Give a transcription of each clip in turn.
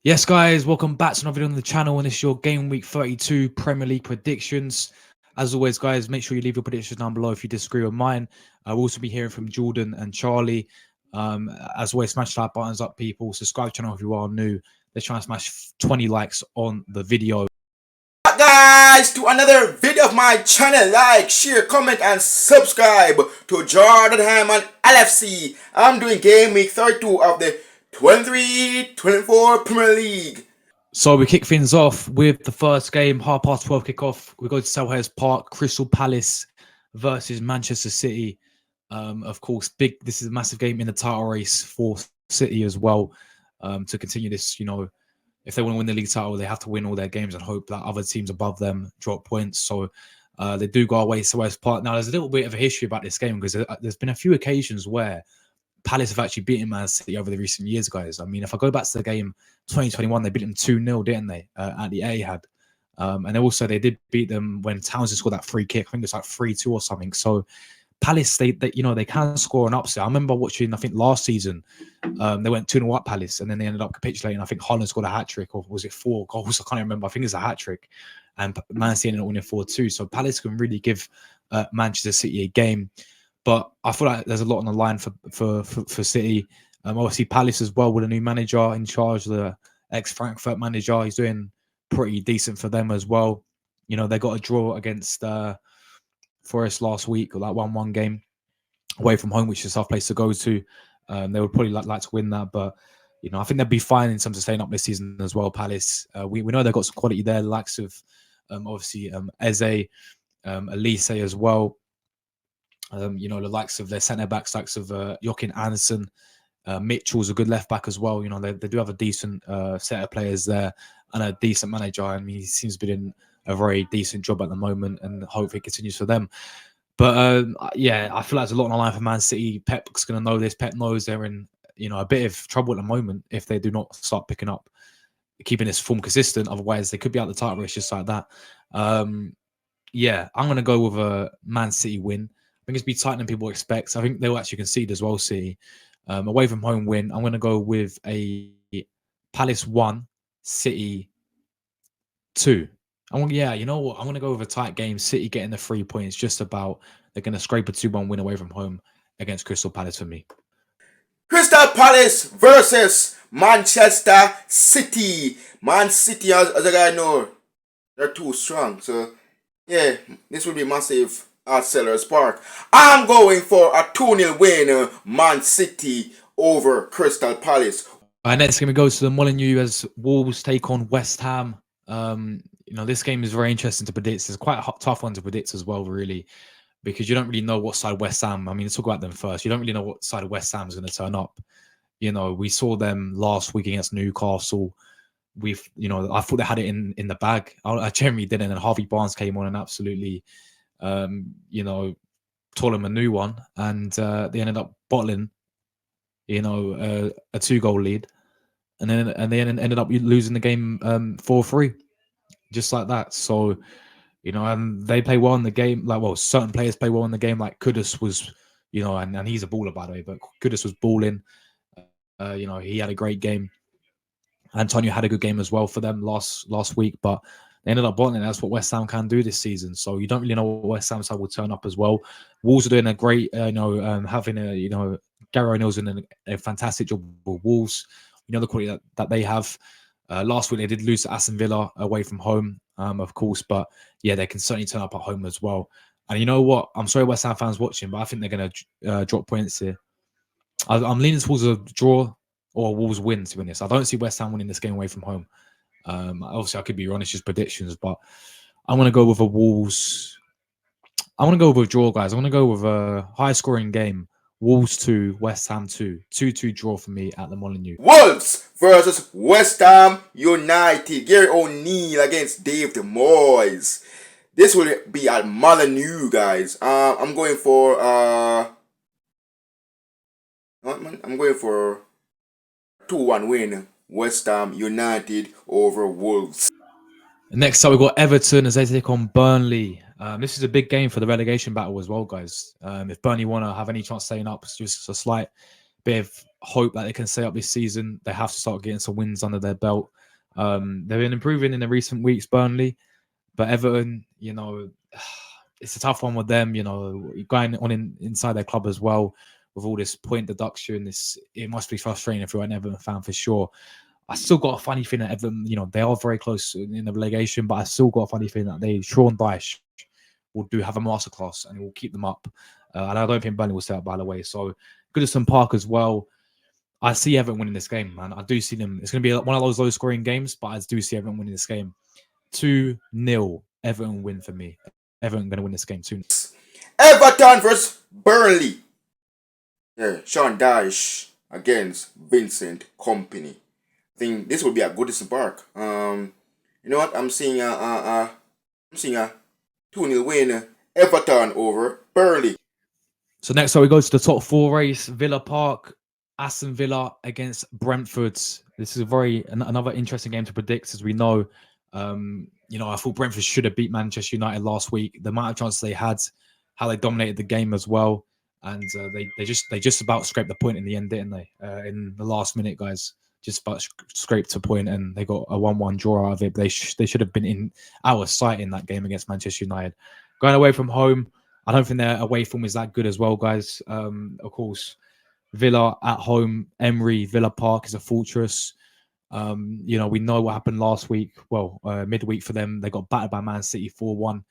Yes, guys, welcome back to another video on the channel, and this is your Game Week 32 Premier League predictions. As always, guys, make sure you leave your predictions down below if you disagree with mine. We'll also be hearing from Jordan and Charlie. As always, smash that buttons up, people. Subscribe to the channel if you are new. Let's try and smash 20 likes on the video. Guys, to another video of my channel. Like, share, comment and subscribe to Jordan Hammond LFC. I'm doing Game Week 32 of the 23-24 Premier League. So we kick things off with the first game, 12:30 kickoff. We go to Selhurst Park, Crystal Palace versus Manchester City. Of course, this is a massive game in the title race for City as well. To continue this, if they want to win the league title, they have to win all their games and hope that other teams above them drop points. So they do go away to Selhurst Park. Now, there's a little bit of a history about this game because there's been a few occasions where Palace have actually beaten Man City over the recent years, guys. I mean, if I go back to the game 2021, they beat them 2-0, didn't they, at the Etihad? And also they did beat them when Townsend scored that free kick. I think it was like 3-2 or something. So Palace, they can score an upset. I remember watching, I think last season, they went 2-0 up Palace, and then they ended up capitulating. I think Holland scored a hat-trick, or was it 4 goals? I can't remember. I think it's a hat-trick. And Man City ended up winning 4-2. So Palace can really give Manchester City a game. But I feel like there's a lot on the line for City. Obviously, Palace as well with a new manager in charge, the ex-Frankfurt manager. He's doing pretty decent for them as well. They got a draw against Forest last week, or that 1-1 game away from home, which is a tough place to go to. They would probably like to win that, but I think they'll be fine in terms of staying up this season as well. Palace, we know they've got some quality there, the likes of obviously Eze, Elise as well. The likes of their centre backs, likes of Joachim Andersen, Mitchell's a good left back as well. They do have a decent set of players there and a decent manager. I mean, he seems to be doing a very decent job at the moment, and hopefully it continues for them. But yeah, I feel like there's a lot on the line for Man City. Pep's going to know this. Pep knows they're in a bit of trouble at the moment if they do not start picking up, keeping this form consistent. Otherwise, they could be out the title race just like that. Yeah, I'm going to go with a Man City win. I think it's be tighter than people expect. I think they'll actually concede as well, City. Away from home win. I'm going to go with a Palace 1, City 2. Yeah, you know what? I'm going to go with a tight game. City getting the 3 points, just about. They're going to scrape a 2-1 win away from home against Crystal Palace for me. Crystal Palace versus Manchester City. Man City, as a guy know, they're too strong. So, yeah, this will be massive at Selhurst Park. I'm going for a 2-0 win, Man City over Crystal Palace. Next game we go to the Molineux as Wolves take on West Ham. This game is very interesting to predict. It's quite a tough one to predict as well, really, because you don't really know what side West Ham. I mean, let's talk about them first. You don't really know what side of West Ham is going to turn up. We saw them last week against Newcastle. I thought they had it in the bag. I generally didn't. And Harvey Barnes came on and absolutely, told them a new one, and they ended up bottling, a 2-goal lead, and they ended up losing the game 4-3, just like that. So, and they play well in the game. Certain players play well in the game. Like Kudus was, and he's a baller, by the way. But Kudus was balling. He had a great game. Antonio had a good game as well for them last week, but they ended up bottling. That's what West Ham can do this season. So you don't really know what West Ham side will turn up as well. Wolves are doing a great, having Gary O'Neill's doing a fantastic job with Wolves. The quality that they have. Last week they did lose to Aston Villa away from home, of course, but yeah, they can certainly turn up at home as well. And you know what? I'm sorry, West Ham fans watching, but I think they're going to drop points here. I'm leaning towards a draw or a Wolves win, to be honest. I don't see West Ham winning this game away from home. Obviously, I could be wrong. It's just predictions, but I'm going to go with a Wolves. I'm going to go with a draw, guys. I'm going to go with a high-scoring game. Wolves 2, West Ham 2. 2-2 draw for me at the Molineux. Wolves versus West Ham United. Gary O'Neill against Dave Moyes. This will be at Molineux, guys. I'm going for I'm going for 2-1 win. West Ham United over Wolves. Next up, we've got Everton as they take on Burnley. This is a big game for the relegation battle as well, guys. If Burnley want to have any chance of staying up, it's just a slight bit of hope that they can stay up this season, they have to start getting some wins under their belt. They've been improving in the recent weeks, Burnley, but Everton, it's a tough one with them. Going on inside their club as well with all this point deduction. It must be frustrating if you're an Everton fan for sure. I still got a funny feeling that Everton, they are very close in the relegation, but I still got a funny feeling that Sean Dyche will have a masterclass and will keep them up. And I don't think Burnley will stay up, by the way. So Goodison Park as well. I see Everton winning this game, man. I do see them. It's going to be one of those low-scoring games, but I do see Everton winning this game. 2-0 Everton win for me. Everton going to win this game 2-0. Everton versus Burnley. Yeah, Sean Dyche against Vincent Kompany. I think this will be a Goodison Park. You know what? I'm seeing a 2-0 win. Everton over Burnley. So next up, we go to the top 4 race. Villa Park, Aston Villa against Brentford. This is another interesting game to predict, as we know. I thought Brentford should have beat Manchester United last week. The amount of chances they had, how they dominated the game as well, and they just about scraped the point in the end, didn't they? In the last minute, guys, just about scraped a point, and they got a 1-1 draw out of it. They should have been in our sight in that game against Manchester United. Going away from home, I don't think their away form is that good as well, guys. Of course, Villa at home, Emery, Villa Park is a fortress. We know what happened last week. Well, midweek for them, they got battered by Man City 4-1.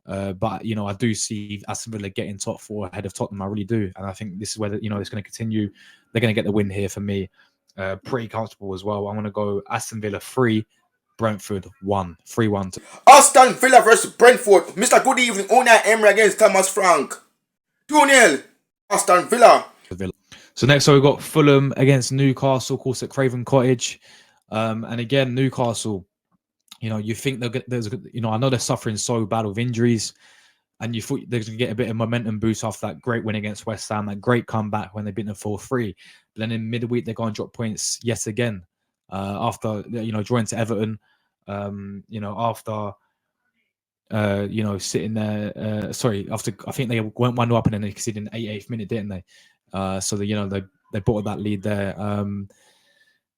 But I do see Aston Villa getting top 4 ahead of Tottenham. I really do, and I think this is where it's going to continue. They're going to get the win here for me. Pretty comfortable as well. I'm going to go Aston Villa 3, Brentford 1, 3-1. Aston Villa versus Brentford. Mr. Good evening. Unai Emery against Thomas Frank. 2-0 Aston Villa. So next, we've got Fulham against Newcastle, of course, at Craven Cottage. And again, Newcastle, you think I know they're suffering so bad with injuries, and you thought they're going to get a bit of momentum boost after that great win against West Ham, that great comeback when they beat them 4-3. But then in midweek, they're going to drop points yet again after, drawing to Everton, after, sitting there. After I think they went 1-0 up and then they conceded in the 88th minute, didn't they? So they bought that lead there.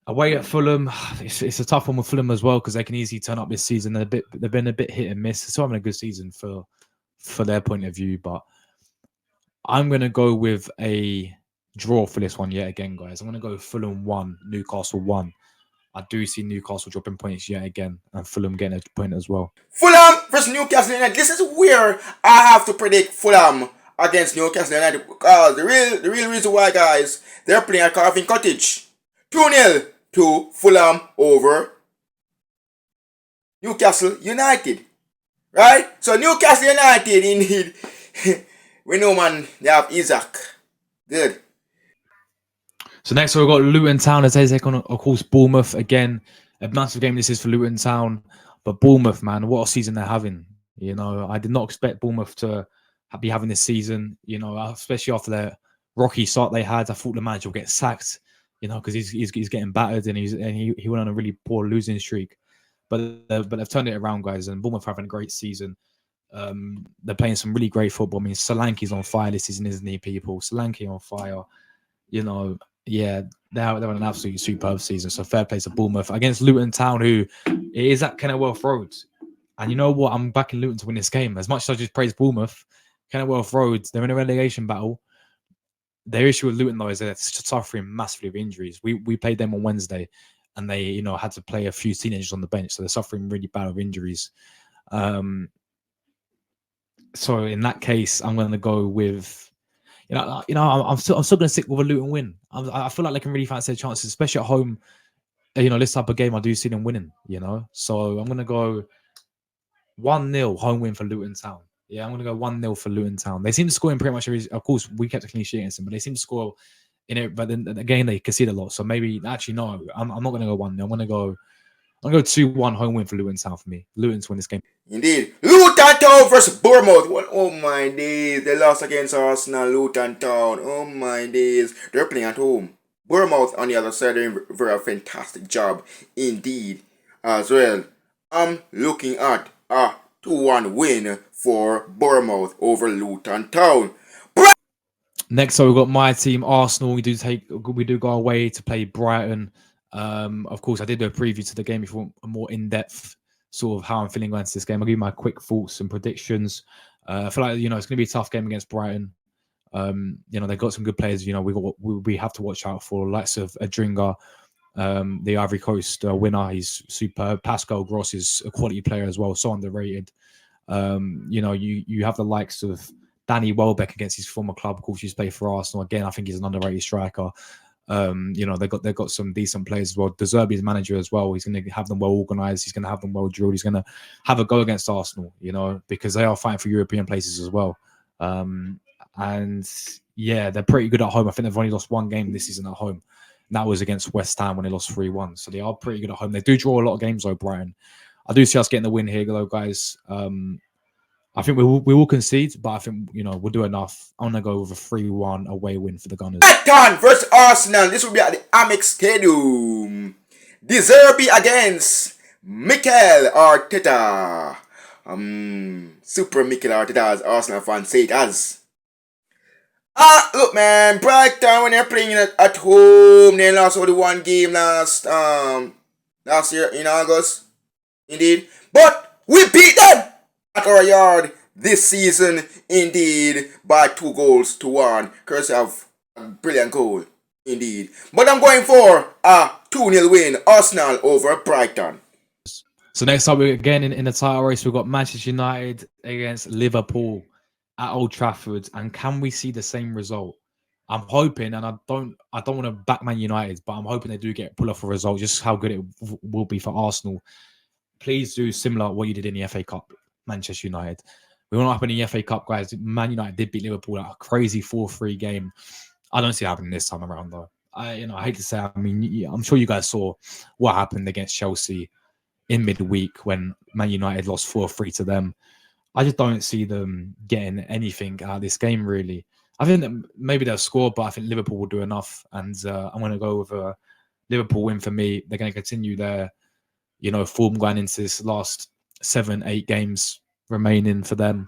Away at Fulham, it's a tough one with Fulham as well because they can easily turn up this season. They've been a bit hit and miss. They're still having a good season for their point of view, but I'm going to go with a draw for this one yet again, guys. I'm going to go Fulham 1, Newcastle 1. I do see Newcastle dropping points yet again and Fulham getting a point as well. Fulham versus Newcastle United. This is where I have to predict Fulham against Newcastle United because the real reason why, guys, they're playing at Craven Cottage. 2-0 to Fulham over Newcastle United. Right? So Newcastle United, indeed, we know, man, they have Isaac. Good. So next we've got Luton Town as they take on, of course, Bournemouth. Again, a massive game this is for Luton Town. But Bournemouth, man, what a season they're having. I did not expect Bournemouth to be having this season, especially after the rocky start they had. I thought the manager would get sacked, because he's getting battered and he went on a really poor losing streak. But they've turned it around, guys, and Bournemouth are having a great season. They're playing some really great football. I mean, Solanke's on fire this season, isn't he, people? Solanke on fire. Yeah, they're on an absolutely superb season. So fair play to Bournemouth against Luton Town, who it is at Kenilworth Road. And you know what? I'm backing Luton to win this game. As much as I just praise Bournemouth, Kenilworth Road, they're in a relegation battle. Their issue with Luton, though, is they're suffering massively with injuries. We played them on Wednesday, and they, had to play a few teenagers on the bench, so they're suffering really bad with injuries. So in that case, I'm going to go with, I'm still going to stick with a Luton win. I feel like they can really fancy their chances, especially at home. This type of game, I do see them winning. So I'm going to go 1-0 home win for Luton Town. Yeah, I'm going to go 1-0 for Luton Town. They seem to score in pretty much every. Of course, we kept a clean sheet against them, but they seem to score in it. But then again, they concede a lot. So maybe actually no, I'm not going to go 1-0. I'm going to go 2-1 home win for Luton Town for me. Luton to win this game. Indeed. Luton Town versus Bournemouth. Oh my days. They lost against Arsenal. Luton Town. Oh my days. They're playing at home. Bournemouth on the other side, they're doing a very fantastic job indeed as well. I'm looking at a 2-1 win for Bournemouth over Luton Town. Next up, we've got my team, Arsenal. We do go away to play Brighton. Of course, I did do a preview to the game if you want a more in-depth sort of how I'm feeling going into this game. I'll give you my quick thoughts and predictions. I feel like, it's going to be a tough game against Brighton. They've got some good players. We have to watch out for likes of Adringa, the Ivory Coast winner. He's superb. Pascal Gross is a quality player as well, so underrated. You have the likes of Danny Welbeck against his former club. Of course, he's played for Arsenal. Again, I think he's an underrated striker. They've got some decent players as well. De Zerbi's manager as well. He's going to have them well organised. He's going to have them well drilled. He's going to have a go against Arsenal, because they are fighting for European places as well. And yeah, they're pretty good at home. I think they've only lost one game this season at home. And that was against West Ham when they lost 3-1. So they are pretty good at home. They do draw a lot of games though, Brighton. I do see us getting the win here, though, guys. I think we will concede, but I think, we'll do enough. I'm going to go with a 3-1 away win for the Gunners. Brighton versus Arsenal. This will be at the Amex Stadium. De Zerbi against Mikel Arteta. Super Mikel Arteta, as Arsenal fans say it as. Look, man, Brighton, when they're playing at home, they lost only one game last year in August. Indeed. But we beat them at our yard this season, indeed, by 2-1, courtesy of a brilliant goal, indeed. But I'm going for a 2-0 win, Arsenal over Brighton. So next up, again in the title race, we've got Manchester United against Liverpool at Old Trafford. And can we see the same result? I'm hoping, and I don't want to back Man United, but I'm hoping they do pull off a result, just how good it will be for Arsenal. Please do similar what you did in the FA Cup, Manchester United. We want to happen in the FA Cup, guys. Man United did beat Liverpool at a crazy 4-3 game. I don't see it happening this time around, though. I hate to say, I'm sure you guys saw what happened against Chelsea in midweek when Man United lost 4-3 to them. I just don't see them getting anything out of this game, really. I think that maybe they'll score, but I think Liverpool will do enough. And I'm going to go with a Liverpool win for me. They're going to continue their form going into this last 7-8 games remaining for them.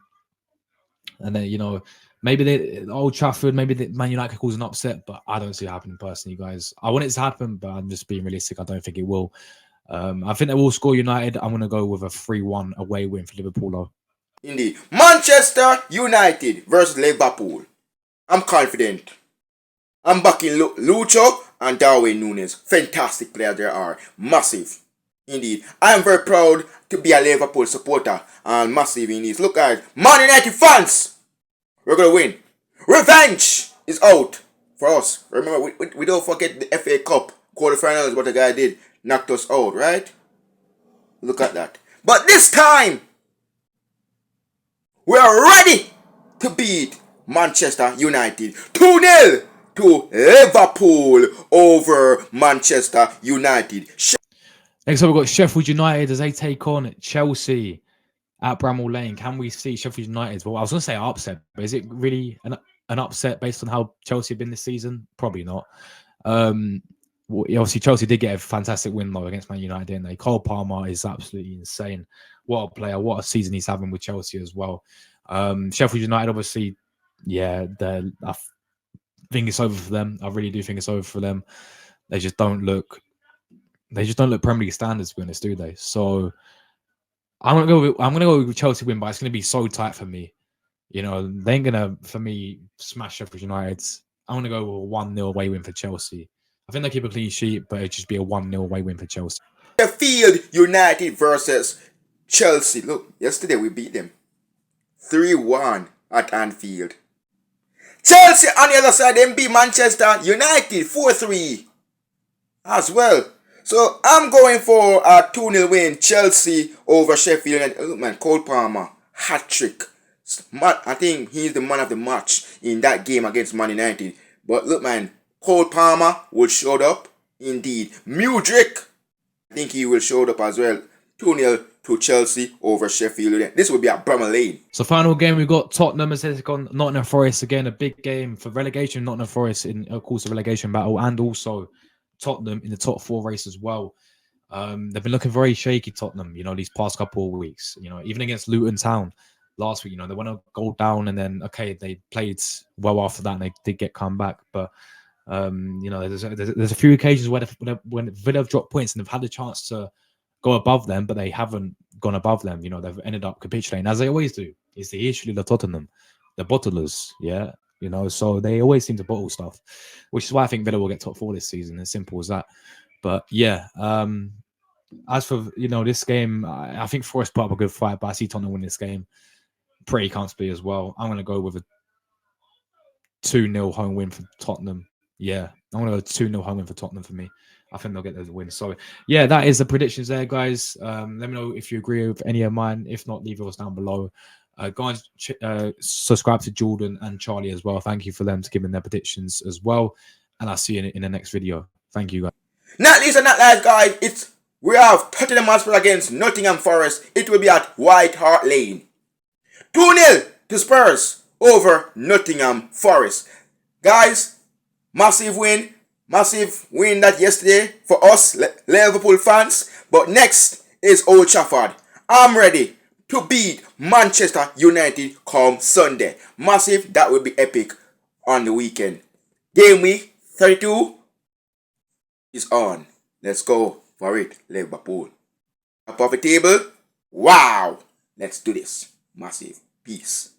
And then, maybe Old Trafford, maybe Man United could cause an upset, but I don't see it happening personally, guys. I want it to happen, but I'm just being realistic. I don't think it will. I think they will score United. I'm going to go with a 3-1 away win for Liverpool, though. Indeed. Manchester United versus Liverpool. I'm confident. I'm backing Lucho and Darwin Núñez. Fantastic players they are. Massive. Indeed. I am very proud to be a Liverpool supporter. And massive indeed. Look guys. Man United fans. We're going to win. Revenge is out for us. Remember, we don't forget the FA Cup quarterfinals. What the guy did. Knocked us out, right? Look at that. But this time, we are ready to beat Manchester United 2-0 to Liverpool over Manchester United. Next up, we've got Sheffield United as they take on Chelsea at Bramall Lane. Can we see Sheffield United? Well, I was going to say upset, but is it really an upset based on how Chelsea have been this season? Probably not. Obviously, Chelsea did get a fantastic win, though, against Man United, didn't they? Cole Palmer is absolutely insane. What a player. What a season he's having with Chelsea as well. Sheffield United, obviously, yeah, I think it's over for them. I really do think it's over for them. They just don't look Premier League standards, to be honest, do they? So I'm gonna go with Chelsea win, but it's gonna be so tight for me. They ain't gonna, for me, smash Sheffield United. I'm gonna go with a 1-0 away win for Chelsea. I think they keep a clean sheet, but it'd just be a 1-0 away win for Chelsea. Sheffield United versus Chelsea. Look, yesterday we beat them 3-1 at Anfield. Chelsea on the other side, them beat Manchester United 4-3 as well. So I'm going for a 2-0 win, Chelsea over Sheffield United. Look man, Cole Palmer, hat-trick. I think he's the man of the match in that game against Man United. But look man, Cole Palmer will show up. Indeed. Mudryk, I think he will show up as well. 2-0 to Chelsea over Sheffield United. This will be at Bramall Lane. So final game, we've got Tottenham as they take on Nottingham Forest. Again, a big game for relegation. Nottingham Forest in, of course, a relegation battle, and also Tottenham in the top 4 race as well. They've been looking very shaky, Tottenham, these past couple of weeks. Even against Luton Town, last week. You know, they went a goal down, and then okay, they played well after that, and they did get come back. But you know, there's a few occasions where when Villa have dropped points and they've had the chance to go above them, but they haven't gone above them. You know, they've ended up capitulating as they always do. It's the issue with Tottenham, the bottlers, yeah. You know, so they always seem to bottle stuff, which is why I think Villa will get top 4 this season. As simple as that. But yeah, as for this game, I think Forest put up a good fight, but I see Tottenham win this game pretty comfortably as well. I'm going to go with a 2-0 home win for Tottenham. Yeah, I'm going to go 2-0 home win for Tottenham for me. I think they'll get the win. So, yeah, that is the predictions there, guys. Let me know if you agree with any of mine. If not, leave yours down below. Guys, subscribe to Jordan and Charlie as well. Thank you for them to giving their predictions as well. And I'll see you in the next video. Thank you, guys. Not least and not last, guys, we have Tottenham Hotspur against Nottingham Forest. It will be at White Hart Lane. 2-0 to Spurs over Nottingham Forest. Guys, massive win that yesterday for us Liverpool fans. But next is Old Trafford. I'm ready to beat Manchester United come Sunday. Massive, that will be epic on the weekend. Game week 32 is on. Let's go for it, Liverpool. Up off the table. Wow. Let's do this. Massive. Peace.